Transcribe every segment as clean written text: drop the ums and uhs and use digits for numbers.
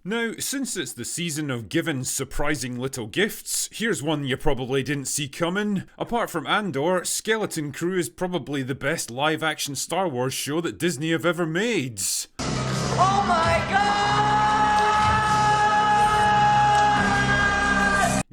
Now, since it's the season of giving surprising little gifts, here's one you probably didn't see coming. Apart from Andor, Skeleton Crew is probably the best live-action Star Wars show that Disney have ever made. Oh my god!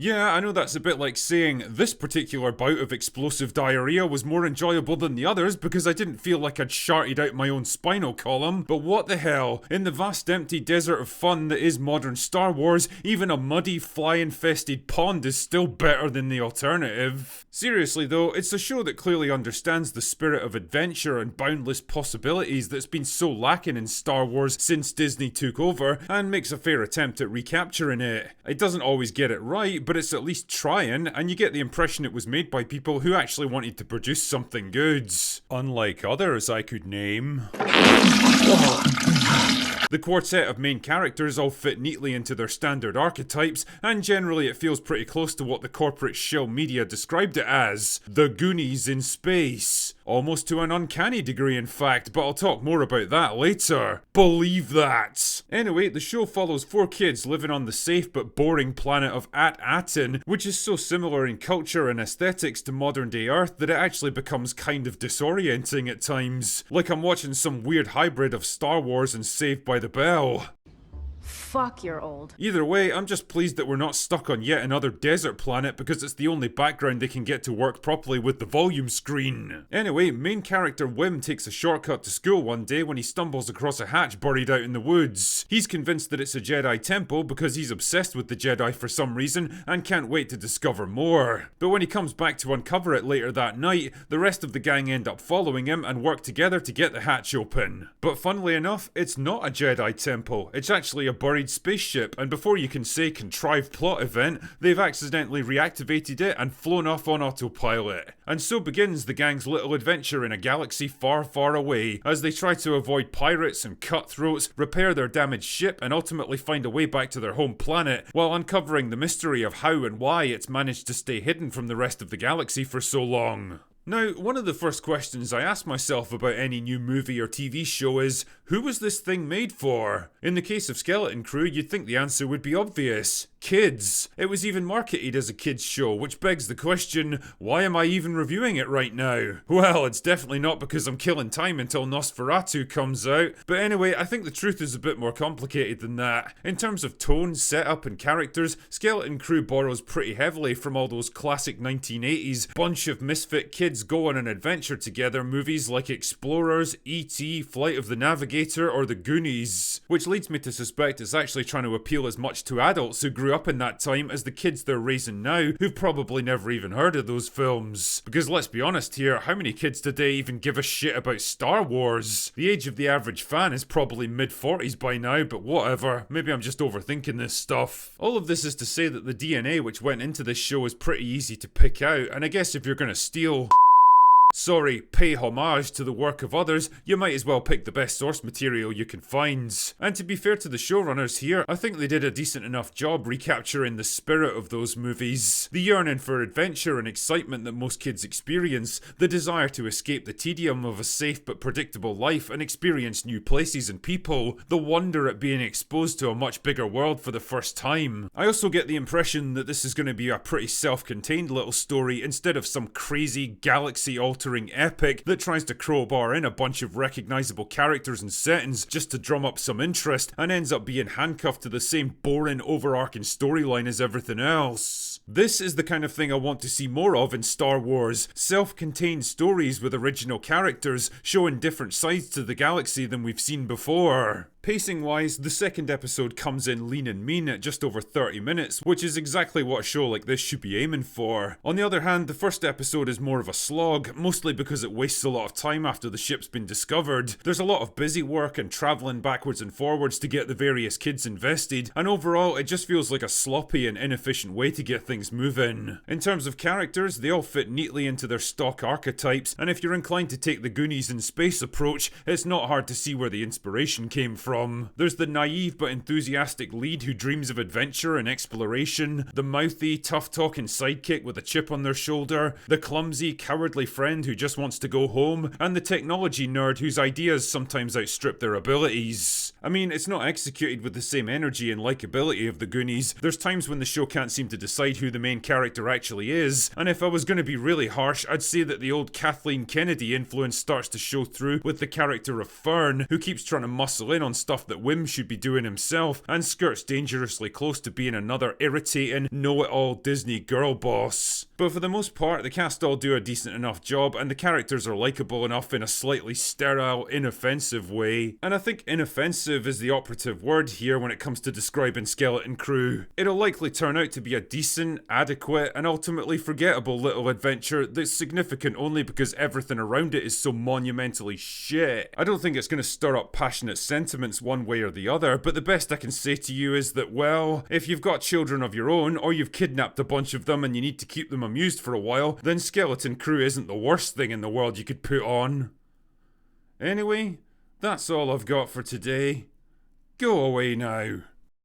Yeah, I know that's a bit like saying this particular bout of explosive diarrhea was more enjoyable than the others because I didn't feel like I'd sharted out my own spinal column, but what the hell? In the vast empty desert of fun that is modern Star Wars, even a muddy, fly-infested pond is still better than the alternative. Seriously though, it's a show that clearly understands the spirit of adventure and boundless possibilities that's been so lacking in Star Wars since Disney took over, and makes a fair attempt at recapturing it. It doesn't always get it right, but it's at least trying, and you get the impression it was made by people who actually wanted to produce something good. Unlike others I could name. The quartet of main characters all fit neatly into their standard archetypes, and generally it feels pretty close to what the corporate shill media described it as. The Goonies in space. Almost to an uncanny degree in fact, but I'll talk more about that later. Believe that! Anyway, the show follows 4 kids living on the safe but boring planet of At-Aten, which is so similar in culture and aesthetics to modern day Earth that it actually becomes kind of disorienting at times. Like I'm watching some weird hybrid of Star Wars and Saved by the Bell. Fuck, you're old. Either way, I'm just pleased that we're not stuck on yet another desert planet because it's the only background they can get to work properly with the volume screen. Anyway, main character Wim takes a shortcut to school one day when he stumbles across a hatch buried out in the woods. He's convinced that it's a Jedi temple because he's obsessed with the Jedi for some reason and can't wait to discover more. But when he comes back to uncover it later that night, the rest of the gang end up following him and work together to get the hatch open. But funnily enough, it's not a Jedi temple, it's actually a buried spaceship, and before you can say contrived plot event, they've accidentally reactivated it and flown off on autopilot. And so begins the gang's little adventure in a galaxy far, far away, as they try to avoid pirates and cutthroats, repair their damaged ship, and ultimately find a way back to their home planet, while uncovering the mystery of how and why it's managed to stay hidden from the rest of the galaxy for so long. Now, one of the first questions I ask myself about any new movie or TV show is, who was this thing made for? In the case of Skeleton Crew, you'd think the answer would be obvious. Kids. It was even marketed as a kids show, which begs the question, why am I even reviewing it right now? Well, it's definitely not because I'm killing time until Nosferatu comes out, but anyway, I think the truth is a bit more complicated than that. In terms of tone, setup and characters, Skeleton Crew borrows pretty heavily from all those classic 1980s bunch of misfit kids go on an adventure together movies like Explorers, E.T., Flight of the Navigator or The Goonies, which leads me to suspect it's actually trying to appeal as much to adults who grew up in that time as the kids they're raising now who've probably never even heard of those films. Because let's be honest here, how many kids today even give a shit about Star Wars? The age of the average fan is probably mid-40s by now, but whatever, maybe I'm just overthinking this stuff. All of this is to say that the DNA which went into this show is pretty easy to pick out, and I guess if you're gonna steal pay homage to the work of others, you might as well pick the best source material you can find. And to be fair to the showrunners here, I think they did a decent enough job recapturing the spirit of those movies. The yearning for adventure and excitement that most kids experience, the desire to escape the tedium of a safe but predictable life and experience new places and people, the wonder at being exposed to a much bigger world for the first time. I also get the impression that this is going to be a pretty self-contained little story instead of some crazy galaxy-altering epic that tries to crowbar in a bunch of recognisable characters and settings just to drum up some interest and ends up being handcuffed to the same boring overarching storyline as everything else. This is the kind of thing I want to see more of in Star Wars, self-contained stories with original characters showing different sides to the galaxy than we've seen before. Pacing wise, the second episode comes in lean and mean at just over 30 minutes, which is exactly what a show like this should be aiming for. On the other hand, the first episode is more of a slog, mostly because it wastes a lot of time after the ship's been discovered. There's a lot of busy work and travelling backwards and forwards to get the various kids invested, and overall it just feels like a sloppy and inefficient way to get things moving. In terms of characters, they all fit neatly into their stock archetypes, and if you're inclined to take the Goonies in space approach, it's not hard to see where the inspiration came from. There's the naive but enthusiastic lead who dreams of adventure and exploration, the mouthy, tough-talking sidekick with a chip on their shoulder, the clumsy, cowardly friend who just wants to go home, and the technology nerd whose ideas sometimes outstrip their abilities. I mean, it's not executed with the same energy and likability of the Goonies. There's times when the show can't seem to decide who the main character actually is, and if I was going to be really harsh, I'd say that the old Kathleen Kennedy influence starts to show through with the character of Fern, who keeps trying to muscle in on stuff that Wim should be doing himself, and skirts dangerously close to being another irritating, know-it-all Disney girl boss. But for the most part, the cast all do a decent enough job, and the characters are likeable enough in a slightly sterile, inoffensive way. And I think inoffensive is the operative word here when it comes to describing Skeleton Crew. It'll likely turn out to be a decent, adequate, and ultimately forgettable little adventure that's significant only because everything around it is so monumentally shit. I don't think it's going to stir up passionate sentiments one way or the other, but the best I can say to you is that, well, if you've got children of your own, or you've kidnapped a bunch of them and you need to keep them amused for a while, then Skeleton Crew isn't the worst thing in the world you could put on. Anyway, that's all I've got for today. Go away now.